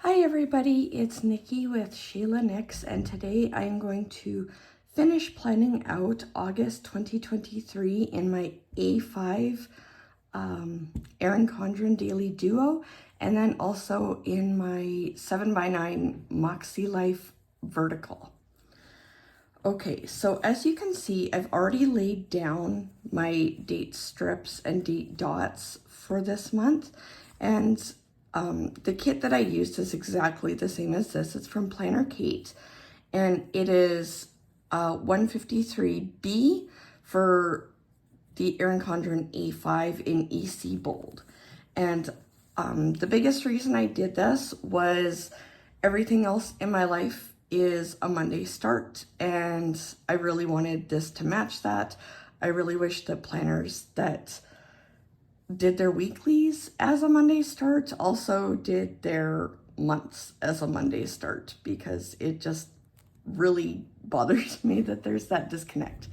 Hi everybody, it's Nikki with Sheila Nix, and today I'm going to finish planning out August 2023 in my A5 Erin Condren Daily Duo, and then also in my 7x9 Makselife Vertical. Okay, so as you can see, I've already laid down my date strips and date dots for this month, and the kit that I used is exactly the same as this. It's from Planner Kate, and it is 153B for the Erin Condren A5 in EC Bold. And the biggest reason I did this was everything else in my life is a Monday start, and I really wanted this to match that. I really wish that planners that did their weeklies as a Monday start also did their months as a Monday start, because it just really bothers me that there's that disconnect.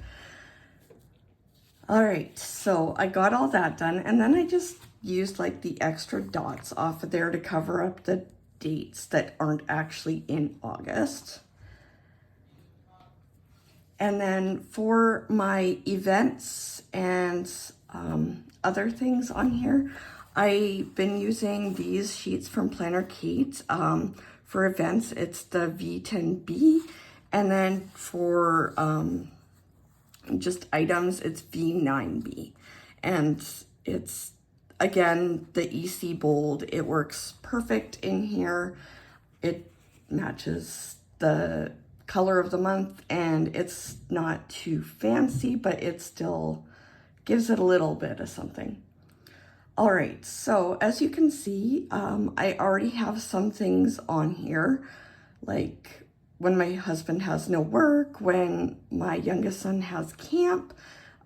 All right, so I got all that done, and then I just used like the extra dots off of there to cover up the dates that aren't actually in August. And then for my events and other things on here, I've been using these sheets from Planner Kate. For events, it's the V10B, and then for just items, it's V9B. And it's, again, the EC Bold. It works perfect in here. It matches the color of the month, and it's not too fancy, but it still gives it a little bit of something. All right, so as you can see, I already have some things on here, like when my husband has no work, when my youngest son has camp,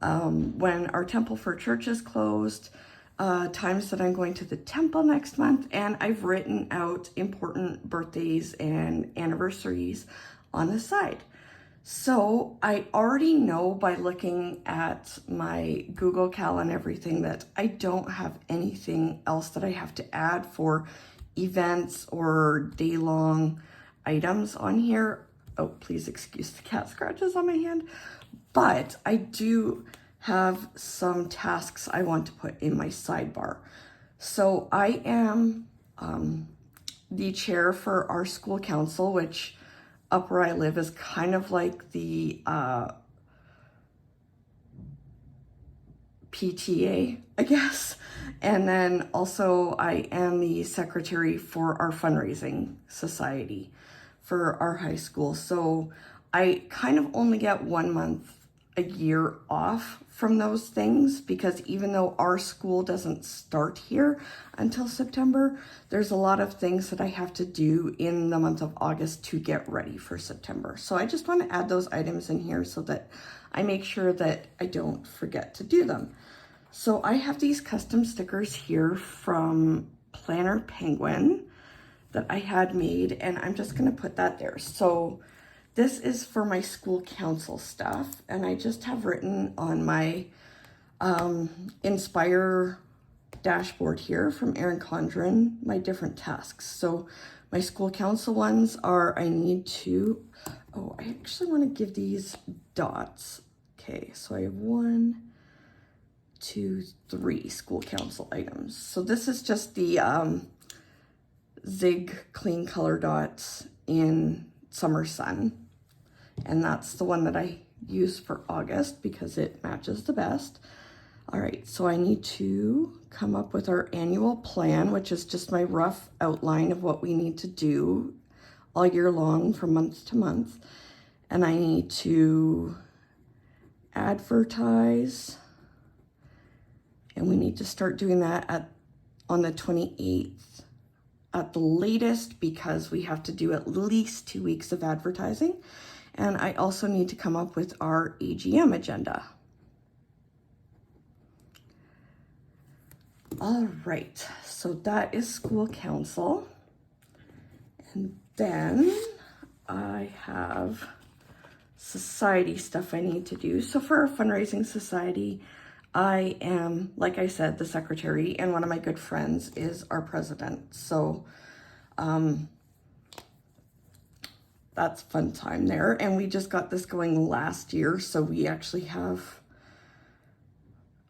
when our temple for church is closed, times that I'm going to the temple next month, and I've written out important birthdays and anniversaries on the side. So I already know by looking at my Google Cal and everything that I don't have anything else that I have to add for events or day-long items on here. Oh, please excuse the cat scratches on my hand. But I do have some tasks I want to put in my sidebar. So I am the chair for our school council, which up where I live is kind of like the PTA, I guess. And then also I am the secretary for our fundraising society for our high school. So I kind of only get 1 month a year off from those things, because even though our school doesn't start here until September, there's a lot of things that I have to do in the month of August to get ready for September. So I just want to add those items in here so that I make sure that I don't forget to do them. So I have these custom stickers here from Planner Penguin that I had made, and I'm just going to put that there. So this is for my school council stuff, and I just have written on my Inspire dashboard here from Erin Condren my different tasks. So my school council ones are, I actually want to give these dots. Okay, so I have 1, 2, 3 school council items. So this is just the Zig Clean Color Dots in Summer Sun, and that's the one that I use for August because it matches the best. All right, so I need to come up with our annual plan, which is just my rough outline of what we need to do all year long from month to month. And I need to advertise, and we need to start doing that on the 28th at the latest, because we have to do at least 2 weeks of advertising. And I also need to come up with our AGM agenda. All right, so that is school council. And then I have society stuff I need to do. So for our fundraising society, I am, like I said, the secretary, and one of my good friends is our president. So That's fun time there. And we just got this going last year, so we actually have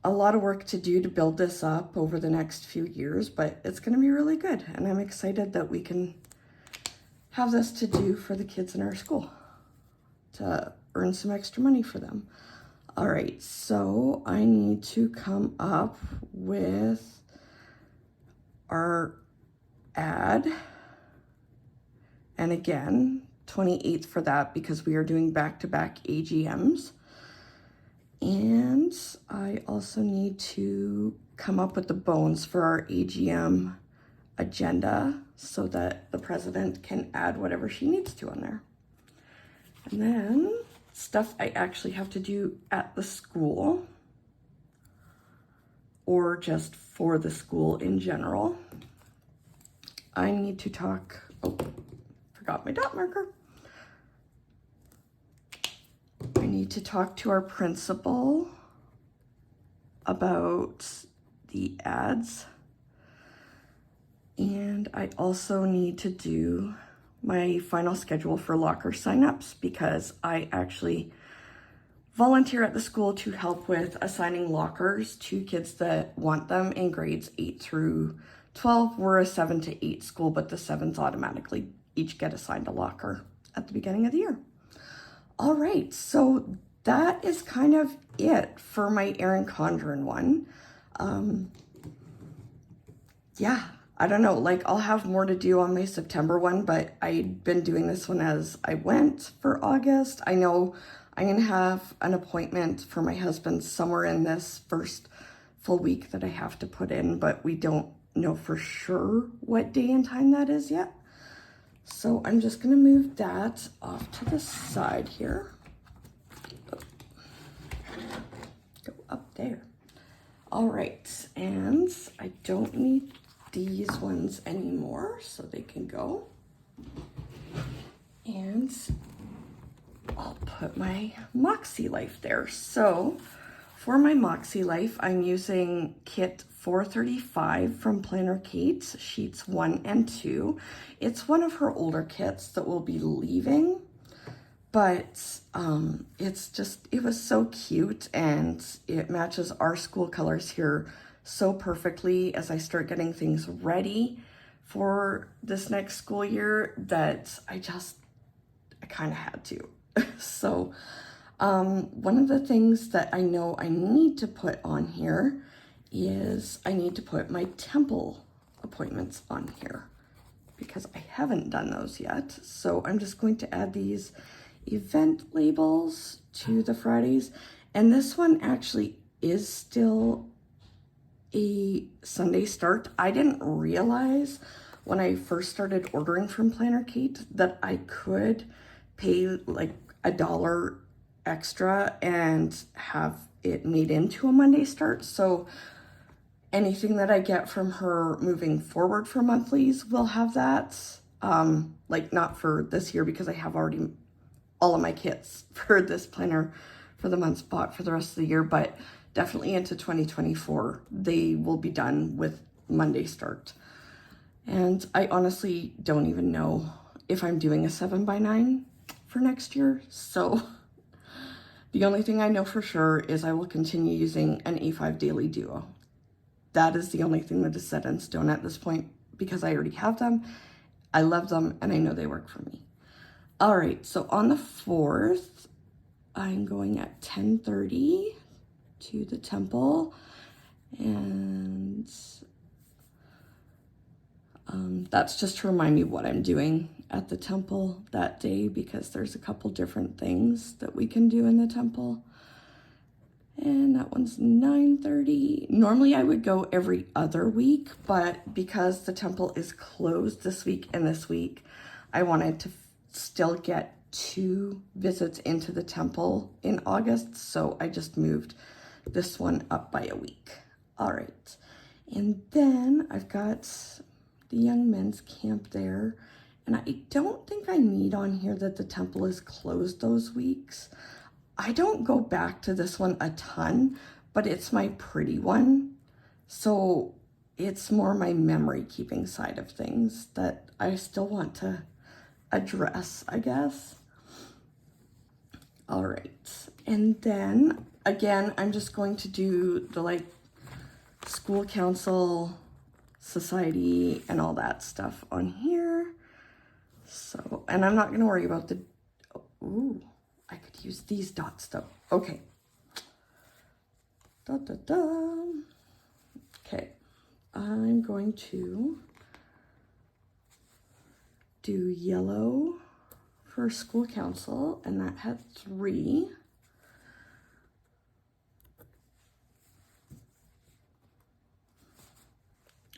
a lot of work to do to build this up over the next few years, but it's going to be really good. And I'm excited that we can have this to do for the kids in our school to earn some extra money for them. All right, so I need to come up with our ad. And again, 28th for that because we are doing back-to-back AGMs. And I also need to come up with the bones for our AGM agenda so that the president can add whatever she needs to on there. And then stuff I actually have to do at the school or just for the school in general. I need to talk, oh, forgot my dot marker. I need to talk to our principal about the ads. And I also need to do my final schedule for locker signups because I actually volunteer at the school to help with assigning lockers to kids that want them in grades 8 through 12. We're a 7 to 8 school, but the 7s automatically each get assigned a locker at the beginning of the year. All right, so that is kind of it for my Erin Condren one. Yeah, I don't know, like I'll have more to do on my September one, but I've been doing this one as I went for August. I know I'm gonna have an appointment for my husband somewhere in this first full week that I have to put in, but we don't know for sure what day and time that is yet. So I'm just gonna move that off to the side here. Go up there. All right, and I don't need these ones anymore, so they can go. And I'll put my Makselife there. So for my Makselife, I'm using kit 435 from Planner Kate, sheets 1 and 2. It's one of her older kits that will be leaving, but it was so cute and it matches our school colors here so perfectly as I start getting things ready for this next school year that I kind of had to. So one of the things that I know I need to put on here is I need to put my temple appointments on here because I haven't done those yet. So I'm just going to add these event labels to the Fridays. And this one actually is still a Sunday start. I didn't realize when I first started ordering from Planner Kate that I could pay like $1 extra and have it made into a Monday start. So anything that I get from her moving forward for monthlies will have that. Like not for this year because I have already all of my kits for this planner for the months bought for the rest of the year, but definitely into 2024, they will be done with Monday start. And I honestly don't even know if I'm doing a 7x9 for next year. So the only thing I know for sure is I will continue using an A5 Daily Duo. That is the only thing that is set in stone at this point because I already have them. I love them and I know they work for me. All right, so on the 4th, I'm going at 10:30 to the temple, and that's just to remind me what I'm doing at the temple that day because there's a couple different things that we can do in the temple. And that one's 9:30. Normally I would go every other week, but because the temple is closed this week and this week, I wanted to still get 2 visits into the temple in August, so I just moved this one up by a week. All right, and then I've got the young men's camp there, and I don't think I need on here that the temple is closed those weeks. I don't go back to this one a ton, but it's my pretty one, so it's more my memory keeping side of things that I still want to address, I guess. All right, and then again, I'm just going to do the like school council, society, and all that stuff on here. So, and I'm not going to worry about the, ooh, I could use these dots though. Okay. Da, da, da. Okay, I'm going to do yellow for school council, and that had 3.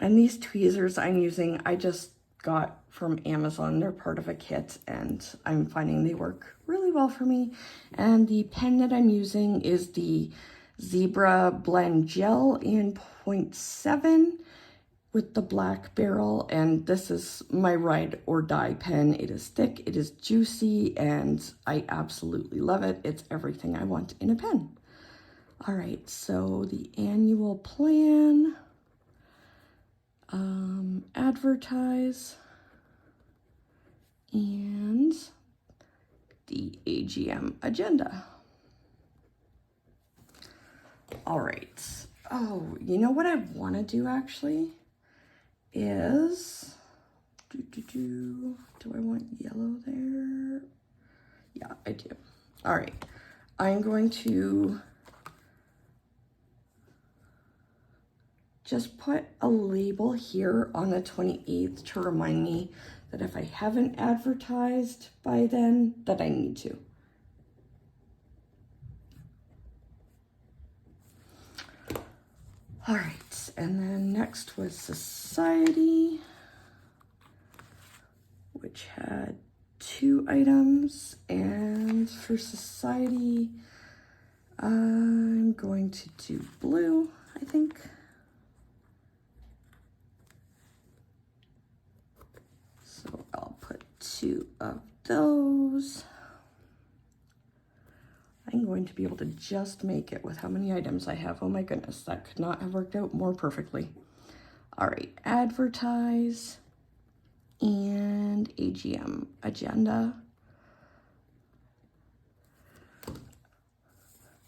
And these tweezers I'm using, I just got from Amazon. They're part of a kit, and I'm finding they work really well for me. And the pen that I'm using is the Zebra Blend Gel in 0.7 with the black barrel, and this is my ride or die pen. It is thick, it is juicy, and I absolutely love it. It's everything I want in a pen. All right, so the annual plan, advertise, and the AGM agenda. All right. Oh, you know what I want to do actually is, do I want yellow there? Yeah, I do. All right. I'm going to just put a label here on the 28th to remind me that if I haven't advertised by then, that I need to. All right, and then next was society, which had 2 items, and for society, I'm going to do blue, I think. So I'll put 2 of those. I'm going to be able to just make it with how many items I have. Oh my goodness, that could not have worked out more perfectly. All right, advertise and AGM agenda.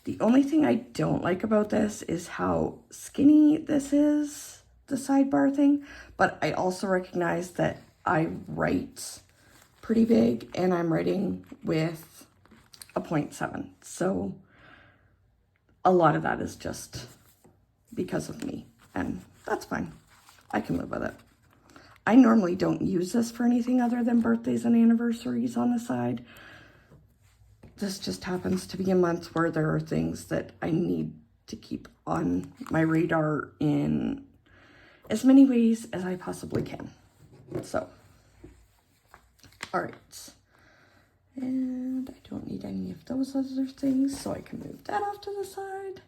The only thing I don't like about this is how skinny this is, the sidebar thing, but I also recognize that I write pretty big and I'm writing with a 0.7. So a lot of that is just because of me, and that's fine. I can live with it. I normally don't use this for anything other than birthdays and anniversaries on the side. This just happens to be a month where there are things that I need to keep on my radar in as many ways as I possibly can. So, all right. And I don't need any of those other things, so I can move that off to the side.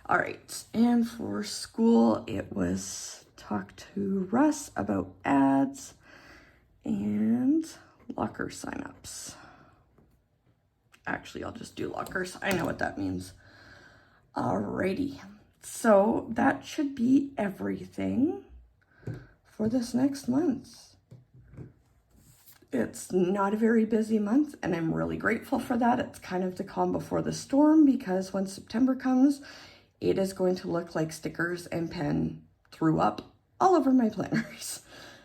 All right, and for school, it was talk to Russ about ads and locker signups. Actually, I'll just do lockers. I know what that means. Alrighty, so that should be everything for this next month. It's not a very busy month, and I'm really grateful for that. It's kind of the calm before the storm, because when September comes, it is going to look like stickers and pen threw up all over my planners.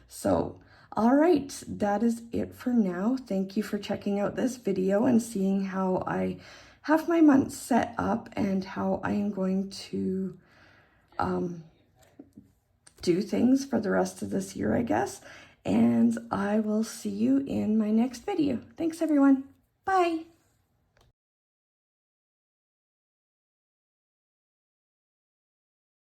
So, all right, that is it for now. Thank you for checking out this video and seeing how I have my month set up and how I am going to do things for the rest of this year, I guess. And I will see you in my next video. Thanks, everyone. Bye.